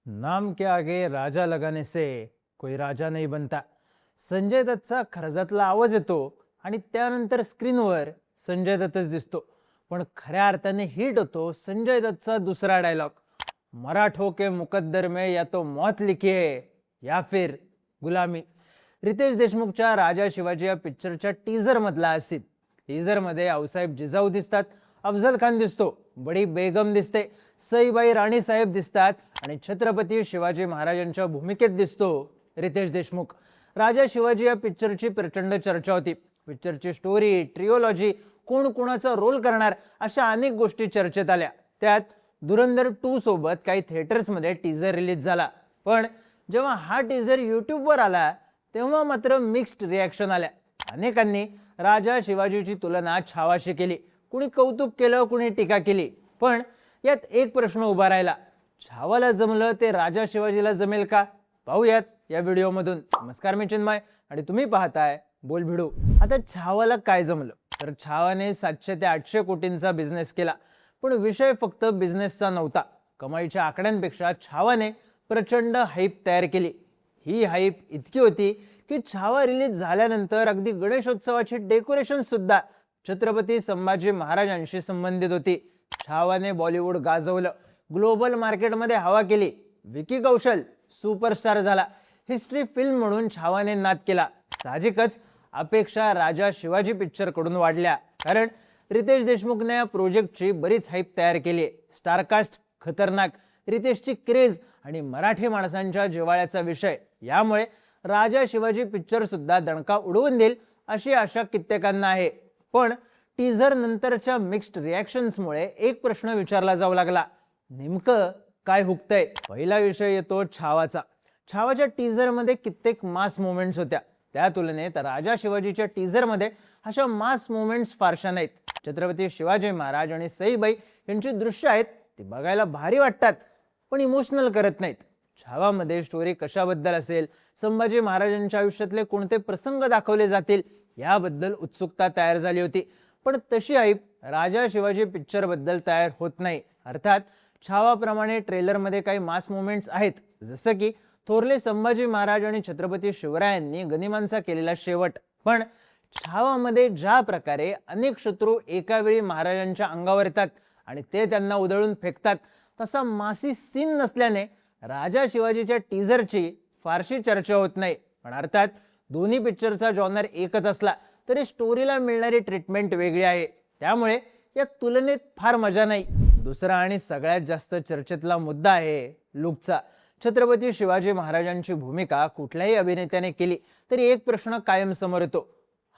नाम के आगे राजा लगाने से कोई राजा नहीं बनता. संजय दत्तचा खरजातला आवाज येतो आणि त्यानंतर स्क्रीनवर संजय दत्तच दिसतो. पण खऱ्या अर्थाने हिट होतो संजय दत्तचा दुसरा डायलॉग, मराठों के मुकद्दर में या तो मौत लिखी है या फिर गुलामी. रितेश देशमुखच्या राजा शिवाजी या पिक्चरच्या टीजर मधला सीन. टीजर मध्ये आऊसाहेब जिजाऊ दिसतात, अफजल खान दिसतो, बडी बेगम दिसते, सईबाई राणी साहेब दिसतात आणि छत्रपती शिवाजी महाराजांच्या भूमिकेत दिसतो रितेश देशमुख. राजा शिवाजी या पिक्चरची प्रचंड चर्चा होती. पिक्चरची स्टोरी, ट्रिओलॉजी, कोण कोणाचा रोल करणार अशा अनेक गोष्टी चर्चेत आल्या. त्यात धुरंधर 2 सोबत काही थिएटर्समध्ये टीजर रिलीज झाला. पण जेव्हा हा टीजर यूट्यूबवर आला तेव्हा मात्र मिक्स्ड रिॲक्शन आल्या. अनेकांनी राजा शिवाजीची तुलना छावाशी केली, कुणी कौतुक केलं, कुणी टीका केली. पण यात एक प्रश्न उभा राहिला, छावाला जमलं ते राजा शिवाजीला जमेल का? पाहूयात या व्हिडिओमधून. नमस्कार, मी चिन्मय आणि तुम्ही पाहताय बोल भिडू. आता छावाला काय जमलं तर छावाने 700 ते 800 कोटींचा बिझनेस केला. पण विषय फक्त बिझनेसचा नव्हता. कमाईच्या आकड्यांपेक्षा छावाने प्रचंड हाईप तयार केली. ही हाईप इतकी होती की छावा रिलीज झाल्यानंतर अगदी गणेशोत्सवाची डेकोरेशन सुद्धा छत्रपती संभाजी महाराजांशी संबंधित होती. छावाने बॉलिवूड गाजवलं, ग्लोबल मार्केटमध्ये हवा केली. विकी कौशल सुपरस्टार झाला. हिस्ट्री फिल्म म्हणून छावाने नाद केला. साहजिकच अपेक्षा राजा शिवाजी पिक्चर कडून वाढल्या, कारण रितेश देशमुखने या प्रोजेक्टची बरीच हाईप तयार केली. स्टारकास्ट खतरनाक, रितेशची क्रेज आणि मराठी माणसांच्या जिव्हाळ्याचा विषय, यामुळे राजा शिवाजी पिक्चर सुद्धा दणका उडवून देईल अशी आशा कित्येकांना आहे. पण टीझर नंतरच्या मिक्स्ड रिॲक्शन्समुळे एक प्रश्न विचारला जाऊ लागला, नेमकं काय हुकतंय? पहिला विषय येतो छावाचा. छावाच्या टीझरमध्ये कित्येक मास मुवमेंट्स होत्या. त्या तुलनेत राजा शिवाजीच्या टीझरमध्ये अशा मास मुवमेंट्स फारशा नाहीत. छत्रपती शिवाजी महाराज आणि सईबाई यांची दृश्य आहेत ती बघायला भारी वाटतात, पण इमोशनल करत नाहीत. छावामध्ये स्टोरी कशाबद्दल असेल, संभाजी महाराजांच्या आयुष्यातले कोणते प्रसंग दाखवले जातील याबद्दल उत्सुकता तयार झाली होती. पण तशी हाईप राजा शिवाजी पिक्चर बद्दल तयार होत नाही. अर्थात छावाप्रमाणे ट्रेलरमध्ये काही मास मुवमेंट्स आहेत, जसं की थोरले संभाजी महाराज आणि छत्रपती शिवरायांनी गनिमांचा केलेला शेवट. पण छावामध्ये ज्या प्रकारे अनेक शत्रू एका वेळी महाराजांच्या अंगावर येतात आणि ते त्यांना उधळून फेकतात, तसा मासी सीन नसल्याने राजा शिवाजीच्या टीझरची फारशी चर्चा होत नाही. पण अर्थात दोन्ही पिक्चरचा जॉनर एकच असला तरी स्टोरीला मिळणारी ट्रीटमेंट वेगळी आहे, त्यामुळे या तुलनेत फार मजा नाही. दुसरा आणि सगळ्यात जास्त चर्चेतला मुद्दा आहे लुकचा. छत्रपती शिवाजी महाराजांची भूमिका कुठल्याही अभिनेत्याने केली तरी एक प्रश्न कायम समोर येतो,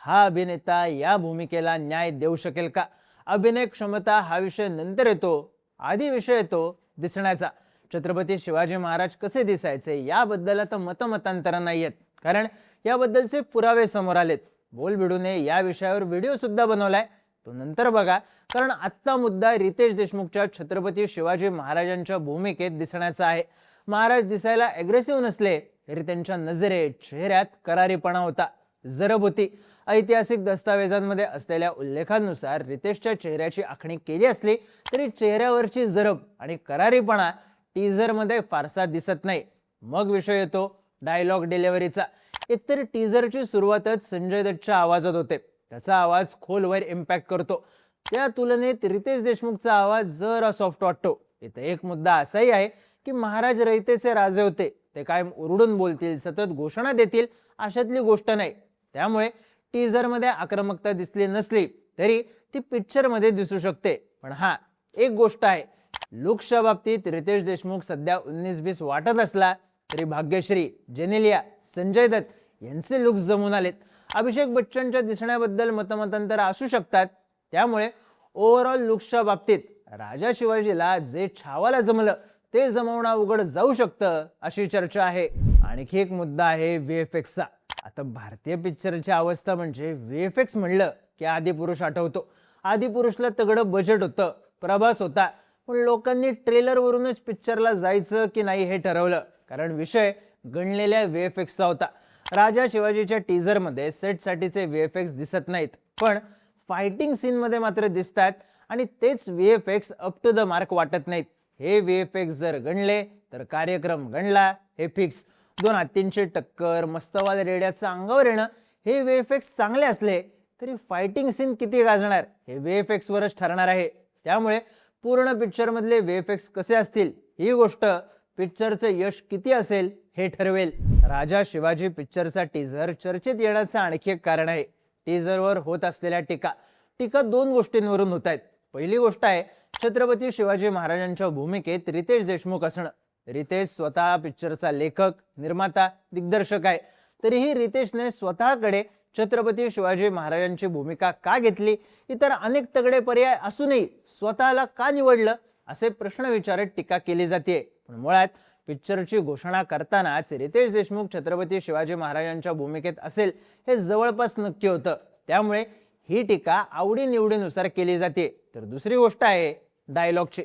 हा अभिनेता या भूमिकेला न्याय देऊ शकेल का? अभिनय क्षमता हा विषय नंतर येतो, आधी विषय येतो दिसण्याचा. छत्रपती शिवाजी महाराज कसे दिसायचे याबद्दल आता मतमतांतर नाही आहेत, कारण याबद्दलचे पुरावे समोर आलेत. बोल भिडूने या विषयावर व्हिडिओ सुद्धा बनवलाय, तो नंतर बघा. कारण आत्ता मुद्दा रितेश देशमुखच्या छत्रपती शिवाजी महाराजांच्या भूमिकेत दिसण्याचा आहे. महाराज दिसायला अग्रेसिव्ह नसले तरी त्यांच्या नजरेत, चेहऱ्यात करारीपणा होता, जरब होती. ऐतिहासिक दस्तावेजांमध्ये असलेल्या उल्लेखानुसार रितेशच्या चेहऱ्याची आखणी केली असली तरी चेहऱ्यावरची जरब आणि करारीपणा टीझरमध्ये फारसा दिसत नाही. मग विषय येतो डायलॉग डिलिव्हरीचा. एकतर टीझरची सुरुवातच संजय दत्तच्या आवाजात होते, त्याचा आवाज खोलवर इम्पॅक्ट करतो. त्या तुलनेत रितेश देशमुखचा आवाज जरा सॉफ्ट वाटतो. इथे एक मुद्दा असाही आहे की महाराज रयतेचे राजे होते, ते कायम ओरडून बोलतील, सतत घोषणा देतील अशातली गोष्ट नाही. त्यामुळे टीझरमध्ये आक्रमकता दिसली नसली तरी ती पिक्चरमध्ये दिसू शकते. पण हा एक गोष्ट आहे, लुक्सच्या बाबतीत रितेश देशमुख सध्या 19-20 वाटत असला तरी भाग्यश्री, जेनेलिया, संजय दत्त यांचे लुक्स जमून आलेत. अभिषेक बच्चनच्या दिसण्याबद्दल मतमतांतर असू शकतात. त्यामुळे ओव्हरऑल लुक्सच्या बाबतीत राजा शिवाजीला जे छावाला जमलं ते जमवणं अवघड जाऊ शकतं अशी चर्चा आहे. आणखी एक मुद्दा आहे व्हीएफएक्सचा. आता भारतीय पिक्चरची अवस्था म्हणजे व्हीएफएक्स म्हणलं की आदिपुरुष आठवतो. आदिपुरुषला तगडं बजेट होतं, प्रभास होता, पण लोकांनी ट्रेलरवरूनच पिक्चरला जायचं की नाही हे ठरवलं, कारण विषय गणलेल्या व्हीएफएक्सचा होता. राजा शिवाजीच्या टीझरमध्ये सेटसाठीचे व्हीएफएक्स दिसत नाहीत, पण फायटिंग सीनमध्ये मात्र दिसतात आणि तेच VFX up to the mark वाटत नाहीत. हे VFX जर गणले तर कार्यक्रम गणला हे फिक्स. दोन हत्तींची टक्कर, मस्तवाल रेड्याचं अंगावर येणं हे VFX चांगले असले तरी फायटिंग सीन किती गाजणार हे VFX वरच ठरणार आहे. त्यामुळे पूर्ण पिक्चर मधले VFX कसे असतील ही गोष्ट पिक्चरचं यश किती असेल हे ठरवेल. राजा शिवाजी पिक्चरचा टीझर चर्चेत येण्याचं आणखी एक कारण आहे. टीझरवर होत असलेल्या टीका दोन गोष्टींवरून होत आहेत. पहिली गोष्ट आहे छत्रपती शिवाजी महाराजांच्या भूमिकेत रितेश देशमुख असणं. रितेश स्वतः पिक्चरचा लेखक, निर्माता, दिग्दर्शक आहे. तरीही रितेशने स्वतःकडे छत्रपती शिवाजी महाराजांची भूमिका का घेतली, इतर अनेक तगडे पर्याय असूनही स्वतःला का निवडलं असे प्रश्न विचारत टीका केली जाते. पण मुळात पिक्चरची घोषणा करतानाच रितेश देशमुख छत्रपती शिवाजी महाराजांच्या भूमिकेत असेल हे जवळपास नक्की होतं. त्यामुळे ही टीका आवडीनिवडीनुसार केली जाते. तर दुसरी गोष्ट आहे डायलॉगची.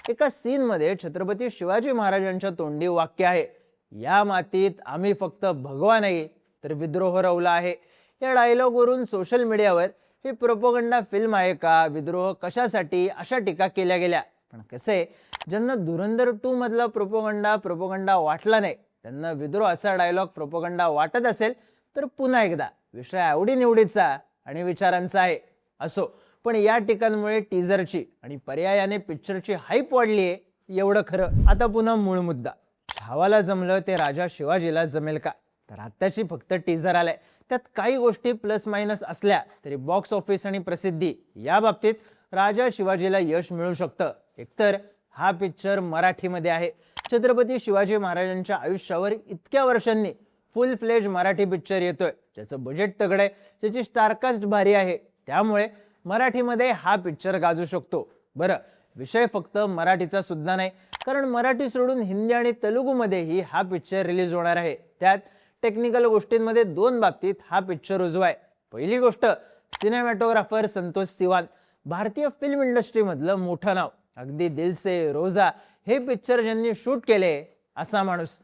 एका सीन मध्ये छत्रपती शिवाजी महाराजांच्या तोंडी वाक्य आहे, या मातीत आम्ही फक्त भगवा नाही तर विद्रोह रवला आहे. या डायलॉग वरून सोशल मीडियावर ही प्रोपोगंडा फिल्म आहे का, विद्रोह कशासाठी अशा टीका केल्या गेल्या. पण कसे ज्यांना धुरंधर 2 मधला प्रोपोगंडा वाटला नाही त्यांना विद्रोहाचा डायलॉग प्रोपोगंडा वाटत असेल तर पुन्हा एकदा विषय आवडीनिवडीचा आणि विचारांचा आहे. असो, पण या टीकांमुळे टीझरची आणि पर्यायाने पिक्चरची हाईप वाढली आहे एवढं खरं. आता पुन्हा मूळ मुद्दा, छावाला जमलं ते राजा शिवाजीला जमेल का? तर आत्ताची फक्त टीझर आलाय, त्यात काही गोष्टी प्लस मायनस असल्या तरी बॉक्स ऑफिस आणि प्रसिद्धी या बाबतीत राजा शिवाजीला यश मिळू शकतं. एकतर हा पिक्चर मराठीमध्ये आहे. छत्रपती शिवाजी महाराजांच्या आयुष्यावर इतक्या वर्षांनी फुल फ्लेज मराठी पिक्चर येतोय, ज्याचं बजेट तगड आहे, ज्याची स्टारकास्ट भारी आहे. त्यामुळे मराठीमध्ये हा पिक्चर गाजू शकतो. बरं, विषय फक्त मराठीचा सुद्धा नाही, कारण मराठी सोडून हिंदी आणि तेलुगूमध्येही हा पिक्चर रिलीज होणार आहे. त्यात टेक्निकल गोष्टींमध्ये दोन बाबतीत हा पिक्चर उजवा आहे. पहिली गोष्ट, सिनेमॅटोग्राफर संतोष सिवान, भारतीय फिल्म इंडस्ट्री मधलं मोठं नाव. अगदी दिल से रोजा हे पिक्चर ज्यांनी शूट केले असा माणूस.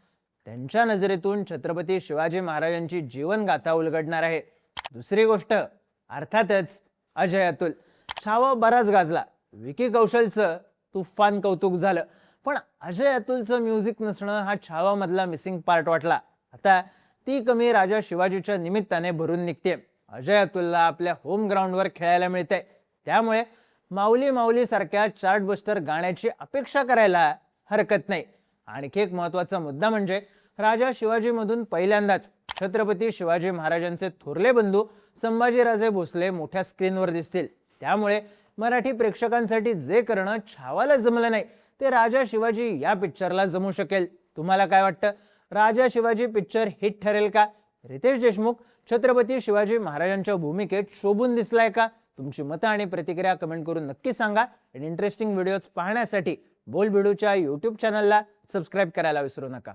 त्यांच्या नजरेतून छत्रपती शिवाजी महाराजांची जीवनगाथा उलगडणार आहे. दुसरी गोष्ट अर्थातच अजय अतुल. छावा बराच गाजला, विकी कौशलचं तुफान कौतुक झालं, पण अजय अतुलचं म्युझिक नसणं हा छावा मधला मिसिंग पार्ट वाटला. आता ती कमी राजा शिवाजीच्या निमित्ताने भरून निघते. अजय अतुलला आपल्या होम ग्राउंडवर खेळायला मिळते. त्यामुळे माऊली माऊली सारख्या चार्टबस्टर गाण्याची अपेक्षा करायला हरकत नाही. आणखी एक महत्वाचा मुद्दा म्हणजे राजा शिवाजी मधून पहिल्यांदाच छत्रपती शिवाजी महाराजांचे थोरले बंधू संभाजीराजे भोसले मोठ्या स्क्रीनवर दिसतील. त्यामुळे मराठी प्रेक्षकांसाठी जे करणं छावाला जमलं नाही ते राजा शिवाजी या पिक्चरला जमू शकेल. तुम्हाला काय वाटतं? राजा शिवाजी पिक्चर हिट ठरेल का? रितेश देशमुख छत्रपती शिवाजी महाराजांच्या भूमिकेत शोभून दिसलाय का? तुमची मतं आणि प्रतिक्रिया कमेंट करून नक्की सांगा. आणि इंटरेस्टिंग व्हिडिओज पाहण्यासाठी बोलबिडूच्या YouTube चॅनलला सबस्क्राईब करायला विसरू नका.